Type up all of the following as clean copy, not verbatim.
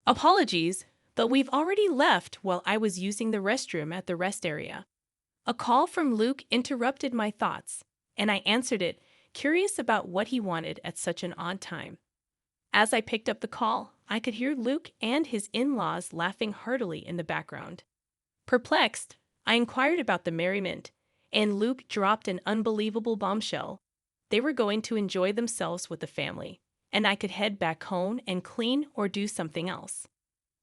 Apologies, but we've already left while I was using the restroom at the rest area. A call from Luke interrupted my thoughts, and I answered it, curious about what he wanted at such an odd time. As I picked up the call, I could hear Luke and his in-laws laughing heartily in the background. Perplexed, I inquired about the merriment, and Luke dropped an unbelievable bombshell. They were going to enjoy themselves with the family, and I could head back home and clean or do something else.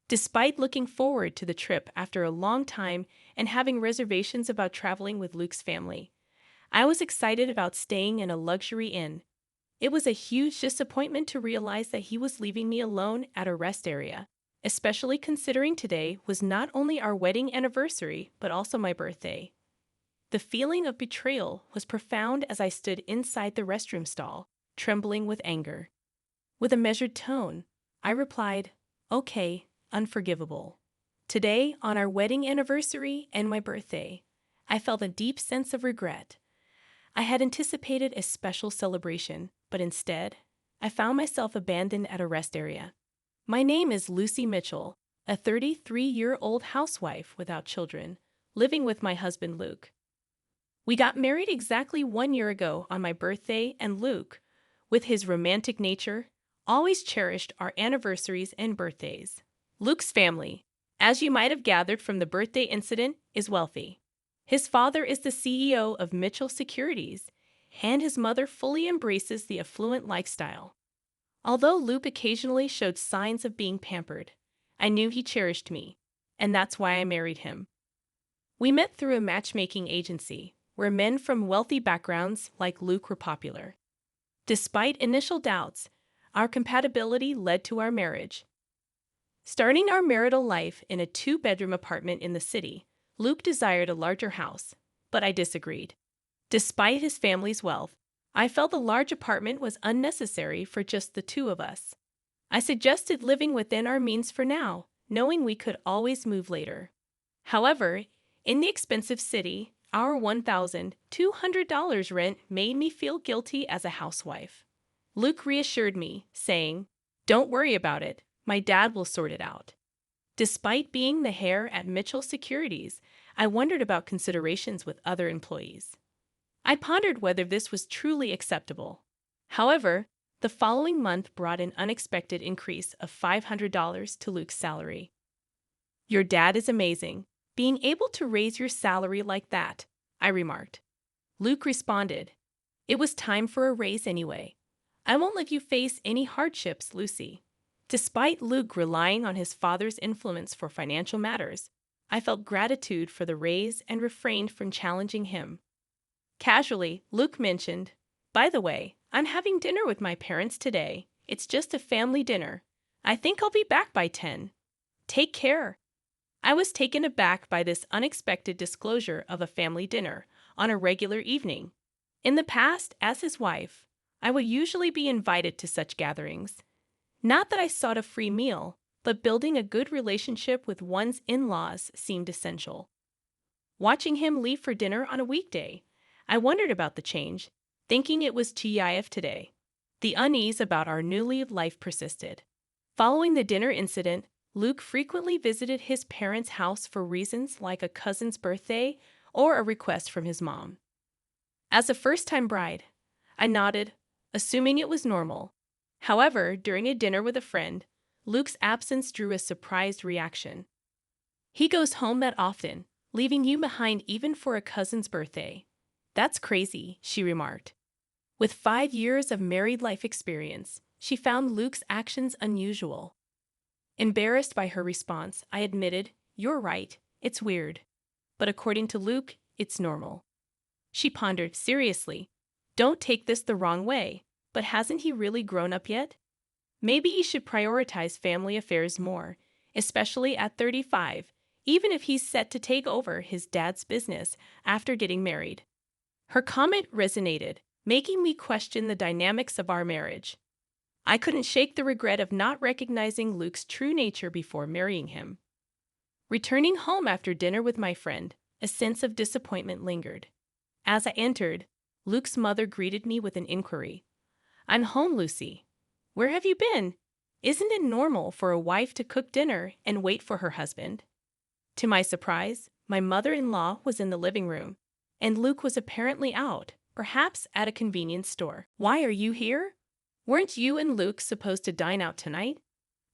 Despite looking forward to the trip after a long time and having reservations about traveling with Luke's family, I was excited about staying in a luxury inn. It was a huge disappointment to realize that he was leaving me alone at a rest area, especially considering today was not only our wedding anniversary but also my birthday. The feeling of betrayal was profound as I stood inside the restroom stall, trembling with anger. With a measured tone, I replied, "Okay, unforgivable. Today, on our wedding anniversary and my birthday, I felt a deep sense of regret. I had anticipated a special celebration, but instead, I found myself abandoned at a rest area. My name is Lucy Mitchell, a 33-year-old housewife without children, living with my husband Luke. We got married exactly 1 year ago on my birthday, and Luke, with his romantic nature, always cherished our anniversaries and birthdays. Luke's family, as you might have gathered from the birthday incident, is wealthy. His father is the CEO of Mitchell Securities, and his mother fully embraces the affluent lifestyle. Although Luke occasionally showed signs of being pampered, I knew he cherished me, and that's why I married him. We met through a matchmaking agency, where men from wealthy backgrounds like Luke were popular. Despite initial doubts, our compatibility led to our marriage. Starting our marital life in a 2-bedroom apartment in the city, Luke desired a larger house, but I disagreed. Despite his family's wealth, I felt the large apartment was unnecessary for just the two of us. I suggested living within our means for now, knowing we could always move later. However, in the expensive city, our $1,200 rent made me feel guilty as a housewife. Luke reassured me, saying, "Don't worry about it, my dad will sort it out." Despite being the heir at Mitchell Securities, I wondered about considerations with other employees. I pondered whether this was truly acceptable. However, the following month brought an unexpected increase of $500 to Luke's salary. "Your dad is amazing, being able to raise your salary like that," I remarked. Luke responded, "It was time for a raise anyway. I won't let you face any hardships, Lucy." Despite Luke relying on his father's influence for financial matters, I felt gratitude for the raise and refrained from challenging him. Casually, Luke mentioned, "By the way, I'm having dinner with my parents today. It's just a family dinner. I think I'll be back by 10. Take care." I was taken aback by this unexpected disclosure of a family dinner on a regular evening. In the past, as his wife, I would usually be invited to such gatherings. Not that I sought a free meal, but building a good relationship with one's in-laws seemed essential. Watching him leave for dinner on a weekday, I wondered about the change, thinking it was TIF today. The unease about our new life persisted. Following the dinner incident, Luke frequently visited his parents' house for reasons like a cousin's birthday or a request from his mom. As a first-time bride, I nodded, assuming it was normal. However, during a dinner with a friend, Luke's absence drew a surprised reaction. "He goes home that often, leaving you behind even for a cousin's birthday. That's crazy," she remarked. With 5 years of married life experience, she found Luke's actions unusual. Embarrassed by her response, I admitted, "You're right, it's weird. But according to Luke, it's normal." She pondered, "Seriously, don't take this the wrong way, but hasn't he really grown up yet? Maybe he should prioritize family affairs more, especially at 35, even if he's set to take over his dad's business after getting married." Her comment resonated, making me question the dynamics of our marriage. I couldn't shake the regret of not recognizing Luke's true nature before marrying him. Returning home after dinner with my friend, a sense of disappointment lingered. As I entered, Luke's mother greeted me with an inquiry. "I'm home, Lucy. Where have you been? Isn't it normal for a wife to cook dinner and wait for her husband? To my surprise, my mother-in-law was in the living room, and Luke was apparently out, perhaps at a convenience store. "Why are you here? Weren't you and Luke supposed to dine out tonight?"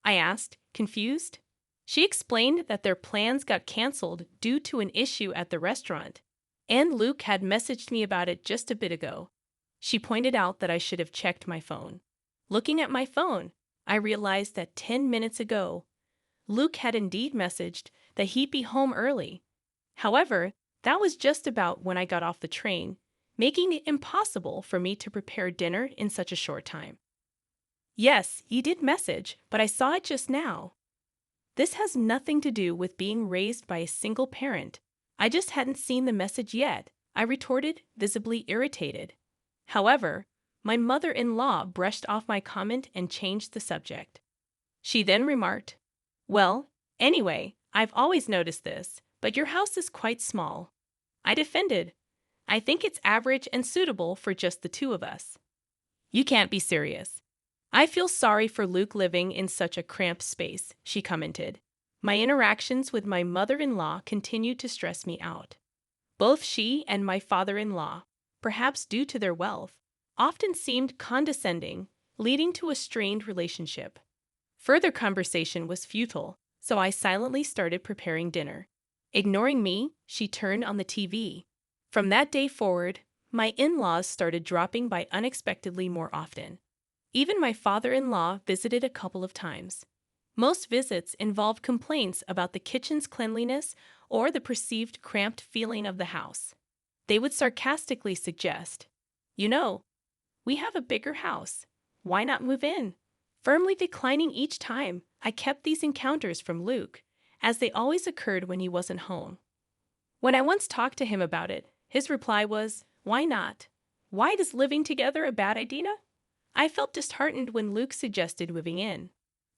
I asked, confused. She explained that their plans got canceled due to an issue at the restaurant, and Luke had messaged me about it just a bit ago. She pointed out that I should have checked my phone. Looking at my phone, I realized that 10 minutes ago, Luke had indeed messaged that he'd be home early. However, that was just about when I got off the train, making it impossible for me to prepare dinner in such a short time. "Yes, he did message, but I saw it just now." This has nothing to do with being raised by a single parent. I just hadn't seen the message yet, I retorted, visibly irritated. However, my mother-in-law brushed off my comment and changed the subject. She then remarked, "Well, anyway, I've always noticed this, but your house is quite small." I defended, "I think it's average and suitable for just the two of us." "You can't be serious." "I feel sorry for Luke living in such a cramped space," she commented. My interactions with my mother-in-law continued to stress me out. Both she and my father-in-law, perhaps due to their wealth, often seemed condescending, leading to a strained relationship. Further conversation was futile, so I silently started preparing dinner. Ignoring me, she turned on the TV. From that day forward, my in-laws started dropping by unexpectedly more often. Even my father-in-law visited a couple of times. Most visits involved complaints about the kitchen's cleanliness or the perceived cramped feeling of the house. They would sarcastically suggest, "You know, we have a bigger house. Why not move in?" Firmly declining each time, I kept these encounters from Luke, as they always occurred when he wasn't home. When I once talked to him about it, his reply was, "Why not? Why is living together a bad idea?" I felt disheartened when Luke suggested moving in.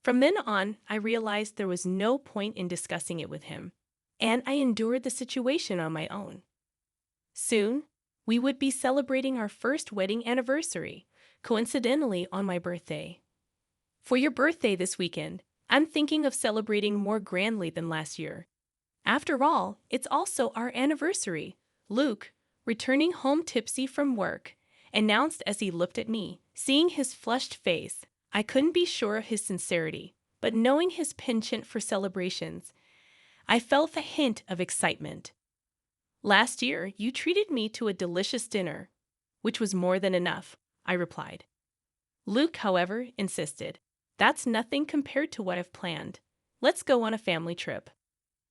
From then on, I realized there was no point in discussing it with him, and I endured the situation on my own. Soon, we would be celebrating our first wedding anniversary, coincidentally on my birthday. For your birthday this weekend, I'm thinking of celebrating more grandly than last year. After all, it's also our anniversary. Luke, returning home tipsy from work, announced as he looked at me. Seeing his flushed face, I couldn't be sure of his sincerity, but knowing his penchant for celebrations, I felt a hint of excitement. "Last year, you treated me to a delicious dinner," "which was more than enough," I replied. Luke, however, insisted, "That's nothing compared to what I've planned. Let's go on a family trip."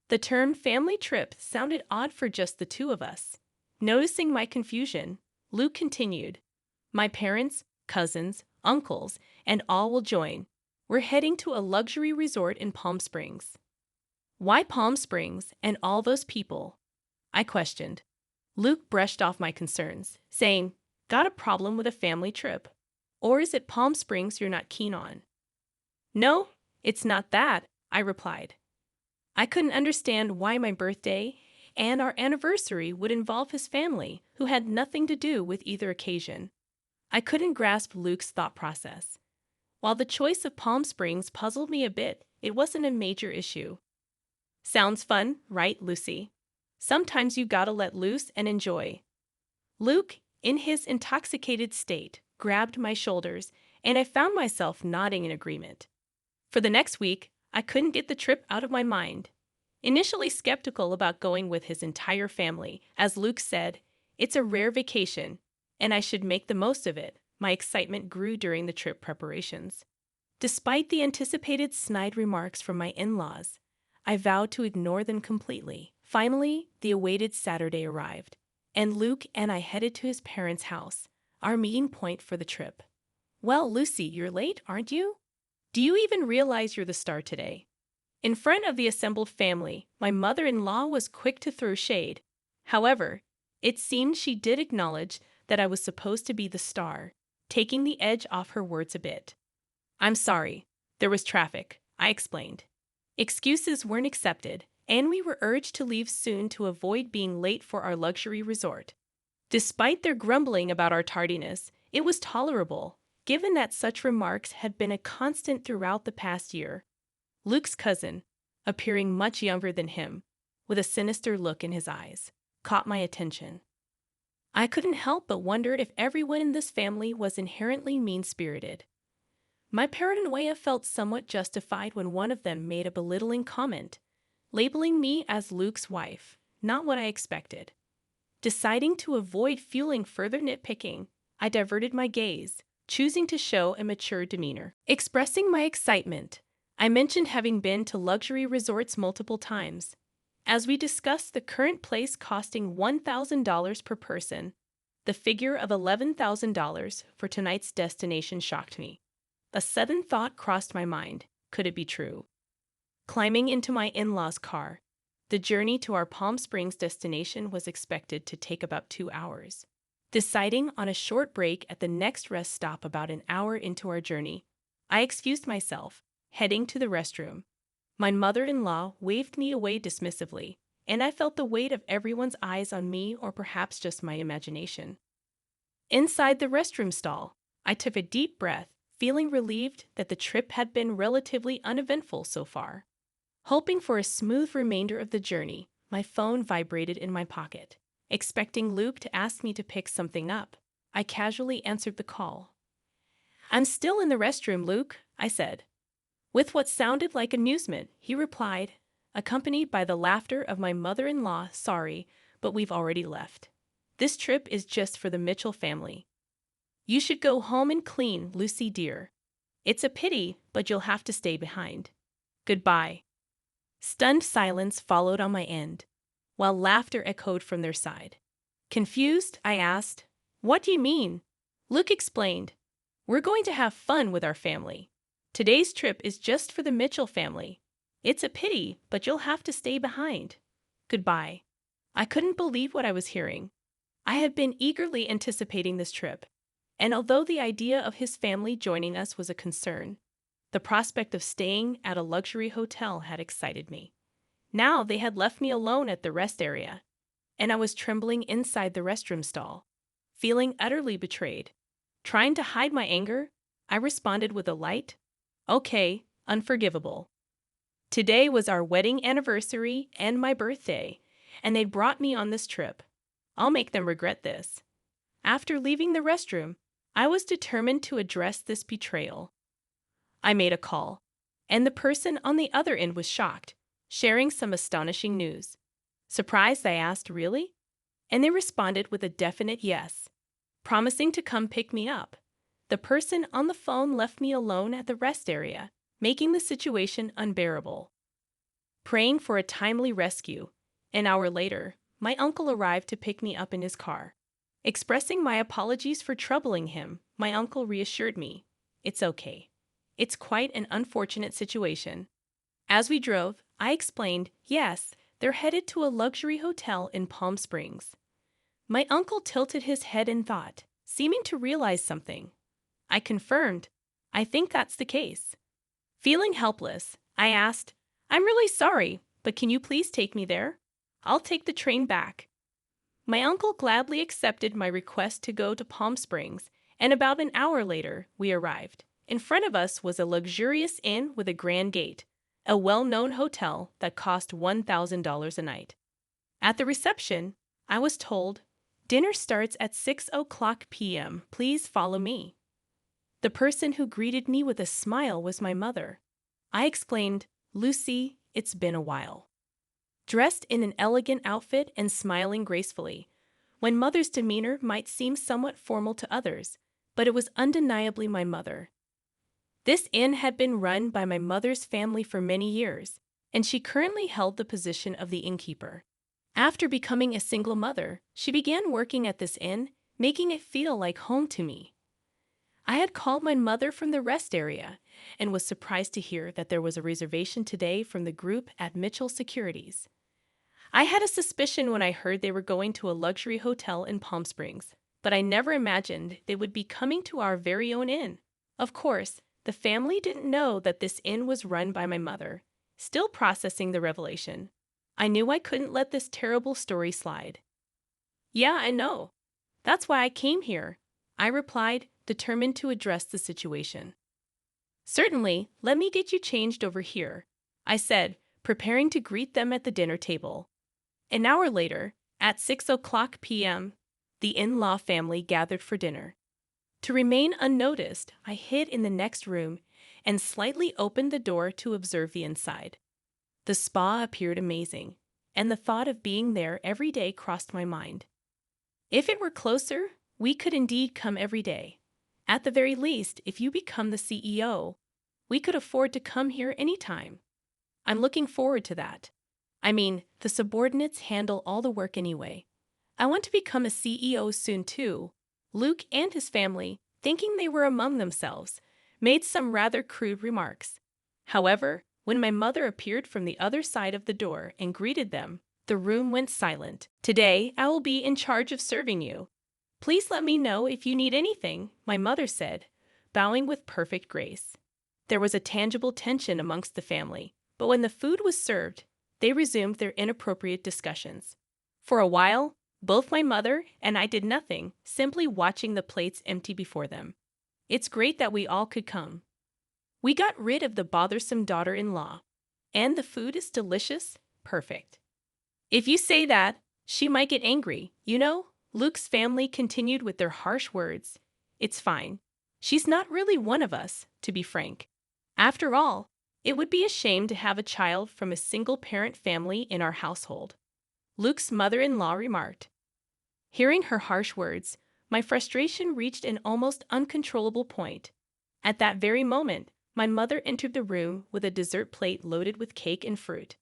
The term family trip sounded odd for just the two of us. Noticing my confusion, Luke continued, "My parents, cousins, uncles, and all will join. We're heading to a luxury resort in Palm Springs." "Why Palm Springs and all those people?" I questioned. Luke brushed off my concerns, saying, "Got a problem with a family trip? Or is it Palm Springs you're not keen on?" "No, it's not that," I replied. I couldn't understand why my birthday and our anniversary would involve his family, who had nothing to do with either occasion. I couldn't grasp Luke's thought process. While the choice of Palm Springs puzzled me a bit, it wasn't a major issue. "Sounds fun, right, Lucy? Sometimes you gotta let loose and enjoy." Luke, in his intoxicated state, grabbed my shoulders, and I found myself nodding in agreement. For the next week, I couldn't get the trip out of my mind. Initially skeptical about going with his entire family, as Luke said, "It's a rare vacation, and I should make the most of it," my excitement grew during the trip preparations. Despite the anticipated snide remarks from my in-laws, I vowed to ignore them completely. Finally, the awaited Saturday arrived, and Luke and I headed to his parents' house, our meeting point for the trip. "Well, Lucy, you're late, aren't you? Do you even realize you're the star today?" In front of the assembled family, my mother-in-law was quick to throw shade. However, it seemed she did acknowledge that I was supposed to be the star, taking the edge off her words a bit. "I'm sorry, there was traffic," I explained. Excuses weren't accepted, and we were urged to leave soon to avoid being late for our luxury resort. Despite their grumbling about our tardiness, it was tolerable, given that such remarks had been a constant throughout the past year. Luke's cousin, appearing much younger than him, with a sinister look in his eyes, caught my attention. I couldn't help but wondered if everyone in this family was inherently mean-spirited. My paranoia felt somewhat justified when one of them made a belittling comment, labeling me as Luke's wife, not what I expected. Deciding to avoid fueling further nitpicking, I diverted my gaze, choosing to show a mature demeanor. Expressing my excitement, I mentioned having been to luxury resorts multiple times. As we discussed the current place costing $1,000 per person, the figure of $11,000 for tonight's destination shocked me. A sudden thought crossed my mind. Could it be true? Climbing into my in-laws' car, the journey to our Palm Springs destination was expected to take about 2 hours. Deciding on a short break at the next rest stop about an hour into our journey, I excused myself, heading to the restroom. My mother-in-law waved me away dismissively, and I felt the weight of everyone's eyes on me, or perhaps just my imagination. Inside the restroom stall, I took a deep breath, feeling relieved that the trip had been relatively uneventful so far. Hoping for a smooth remainder of the journey, my phone vibrated in my pocket. Expecting Luke to ask me to pick something up, I casually answered the call. "I'm still in the restroom, Luke," I said. With what sounded like amusement, he replied, accompanied by the laughter of my mother-in-law, "Sorry, but we've already left. This trip is just for the Mitchell family. You should go home and clean, Lucy dear. It's a pity, but you'll have to stay behind. Goodbye." Stunned silence followed on my end, while laughter echoed from their side. Confused, I asked, "What do you mean?" Luke explained, "We're going to have fun with our family. Today's trip is just for the Mitchell family. It's a pity, but you'll have to stay behind. Goodbye." I couldn't believe what I was hearing. I had been eagerly anticipating this trip, and although the idea of his family joining us was a concern, the prospect of staying at a luxury hotel had excited me. Now they had left me alone at the rest area, and I was trembling inside the restroom stall, feeling utterly betrayed. Trying to hide my anger, I responded with a light, "Okay, unforgivable. Today was our wedding anniversary and my birthday, and they brought me on this trip. I'll make them regret this." After leaving the restroom, I was determined to address this betrayal. I made a call, and the person on the other end was shocked, sharing some astonishing news. Surprised, I asked, "Really?" And they responded with a definite yes, promising to come pick me up. The person on the phone left me alone at the rest area, making the situation unbearable. Praying for a timely rescue, an hour later, my uncle arrived to pick me up in his car. Expressing my apologies for troubling him, my uncle reassured me, "It's okay. It's quite an unfortunate situation." As we drove, I explained, "Yes, they're headed to a luxury hotel in Palm Springs." My uncle tilted his head in thought, seeming to realize something. I confirmed, "I think that's the case." Feeling helpless, I asked, "I'm really sorry, but can you please take me there? I'll take the train back." My uncle gladly accepted my request to go to Palm Springs, and about an hour later, we arrived. In front of us was a luxurious inn with a grand gate, a well-known hotel that cost $1,000 a night. At the reception, I was told, "Dinner starts at 6:00 p.m. Please follow me." The person who greeted me with a smile was my mother. I exclaimed, "Lucy, it's been a while." Dressed in an elegant outfit and smiling gracefully, my mother's demeanor might seem somewhat formal to others, but it was undeniably my mother. This inn had been run by my mother's family for many years, and she currently held the position of the innkeeper. After becoming a single mother, she began working at this inn, making it feel like home to me. I had called my mother from the rest area and was surprised to hear that there was a reservation today from the group at Mitchell Securities. I had a suspicion when I heard they were going to a luxury hotel in Palm Springs, but I never imagined they would be coming to our very own inn. Of course, the family didn't know that this inn was run by my mother. Still processing the revelation, I knew I couldn't let this terrible story slide. "Yeah, I know. That's why I came here," I replied, determined to address the situation. "Certainly, let me get you changed over here," I said, preparing to greet them at the dinner table. An hour later, at 6 p.m., the in-law family gathered for dinner. To remain unnoticed, I hid in the next room and slightly opened the door to observe the inside. The spa appeared amazing, and the thought of being there every day crossed my mind. If it were closer, we could indeed come every day. At the very least, if you become the CEO, we could afford to come here anytime. I'm looking forward to that. I mean, the subordinates handle all the work anyway. I want to become a CEO soon too. Luke and his family, thinking they were among themselves, made some rather crude remarks. However, when my mother appeared from the other side of the door and greeted them, the room went silent. "Today, I will be in charge of serving you. Please let me know if you need anything," my mother said, bowing with perfect grace. There was a tangible tension amongst the family, but when the food was served, they resumed their inappropriate discussions. For a while, both my mother and I did nothing, simply watching the plates empty before them. It's great that we all could come. We got rid of the bothersome daughter-in-law, and the food is delicious, perfect. "If you say that, she might get angry, you know," Luke's family continued with their harsh words. "It's fine. She's not really one of us, to be frank. After all, it would be a shame to have a child from a single-parent family in our household," Luke's mother-in-law remarked. Hearing her harsh words, my frustration reached an almost uncontrollable point. At that very moment, my mother entered the room with a dessert plate loaded with cake and fruit.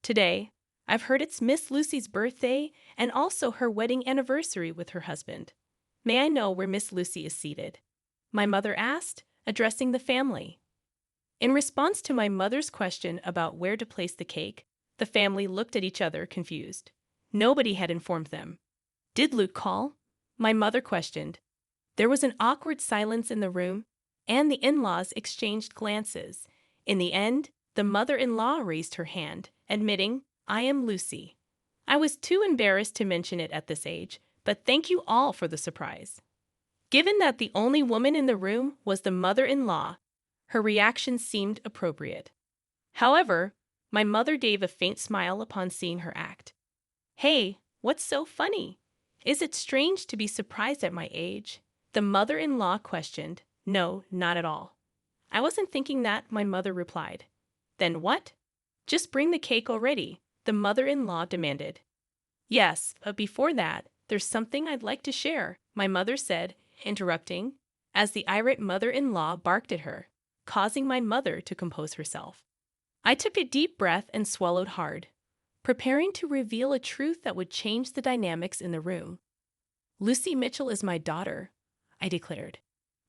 "Today, I've heard it's Miss Lucy's birthday and also her wedding anniversary with her husband. May I know where Miss Lucy is seated?" my mother asked, addressing the family. In response to my mother's question about where to place the cake, the family looked at each other confused. Nobody had informed them. "Did Luke call?" my mother questioned. There was an awkward silence in the room, and the in-laws exchanged glances. In the end, the mother-in-law raised her hand, admitting, "I am Lucy." I was too embarrassed to mention it at this age, but thank you all for the surprise. Given that the only woman in the room was the mother-in-law, her reaction seemed appropriate. However, my mother gave a faint smile upon seeing her act. "Hey, what's so funny? Is it strange to be surprised at my age?" the mother-in-law questioned. "No, not at all." "I wasn't thinking that," my mother replied. "Then what?" "Just bring the cake already," the mother-in-law demanded. "Yes, but before that, there's something I'd like to share," my mother said, interrupting, as the irate mother-in-law barked at her, causing my mother to compose herself. I took a deep breath and swallowed hard, preparing to reveal a truth that would change the dynamics in the room. "Lucy Mitchell is my daughter," I declared.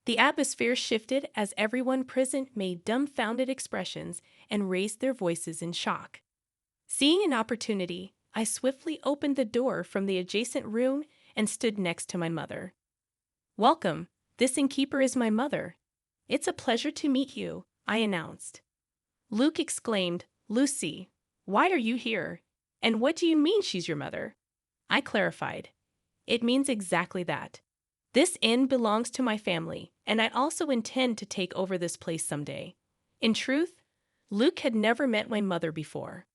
The atmosphere shifted as everyone present made dumbfounded expressions and raised their voices in shock. Seeing an opportunity, I swiftly opened the door from the adjacent room and stood next to my mother. "Welcome, this innkeeper is my mother. It's a pleasure to meet you," I announced. Luke exclaimed, "Lucy, why are you here? And what do you mean she's your mother?" I clarified. "It means exactly that. This inn belongs to my family, and I also intend to take over this place someday." In truth, Luke had never met my mother before.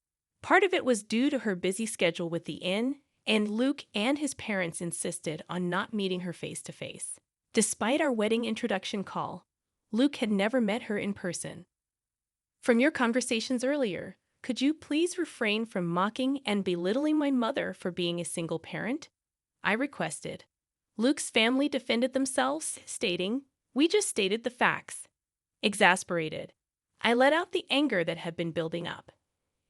Part of it was due to her busy schedule with the inn, and Luke and his parents insisted on not meeting her face to face. Despite our wedding introduction call, Luke had never met her in person. "From your conversations earlier, could you please refrain from mocking and belittling my mother for being a single parent?" I requested. Luke's family defended themselves, stating, "We just stated the facts." Exasperated, I let out the anger that had been building up.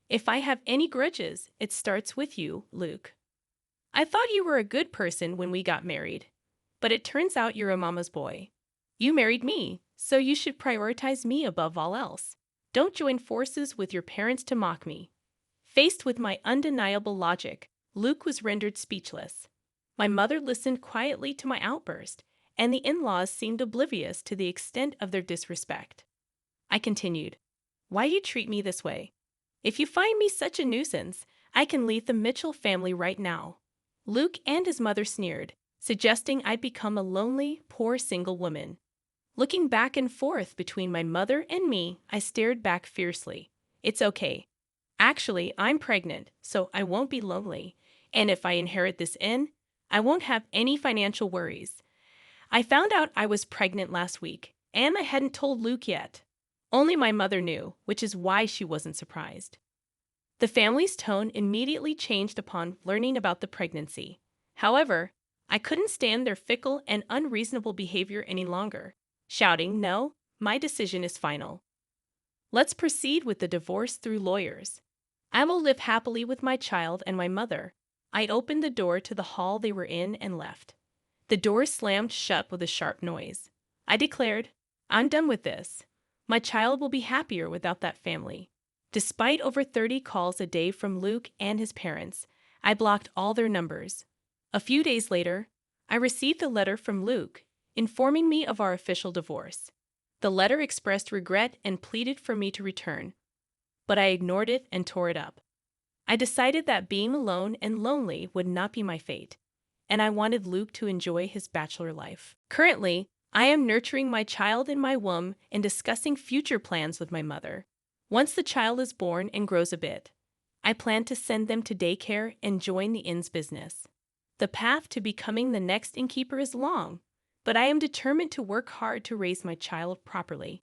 "If I have any grudges, it starts with you, Luke. I thought you were a good person when we got married, but it turns out you're a mama's boy. You married me, so you should prioritize me above all else. Don't join forces with your parents to mock me." Faced with my undeniable logic, Luke was rendered speechless. My mother listened quietly to my outburst, and the in-laws seemed oblivious to the extent of their disrespect. I continued, "Why do you treat me this way? If you find me such a nuisance, I can leave the Mitchell family right now." Luke and his mother sneered, suggesting I'd become a lonely, poor single woman. Looking back and forth between my mother and me, I stared back fiercely. It's okay. Actually, I'm pregnant, so I won't be lonely. And if I inherit this inn, I won't have any financial worries. I found out I was pregnant last week, and I hadn't told Luke yet. Only my mother knew, which is why she wasn't surprised. The family's tone immediately changed upon learning about the pregnancy. However, I couldn't stand their fickle and unreasonable behavior any longer, shouting, "No, my decision is final. Let's proceed with the divorce through lawyers. I will live happily with my child and my mother." I opened the door to the hall they were in and left. The door slammed shut with a sharp noise. I declared, "I'm done with this. My child will be happier without that family." Despite over 30 calls a day from Luke and his parents, I blocked all their numbers. A few days later, I received a letter from Luke informing me of our official divorce. The letter expressed regret and pleaded for me to return, but I ignored it and tore it up. I decided that being alone and lonely would not be my fate, and I wanted Luke to enjoy his bachelor life. Currently, I am nurturing my child in my womb and discussing future plans with my mother. Once the child is born and grows a bit, I plan to send them to daycare and join the inn's business. The path to becoming the next innkeeper is long, but I am determined to work hard to raise my child properly.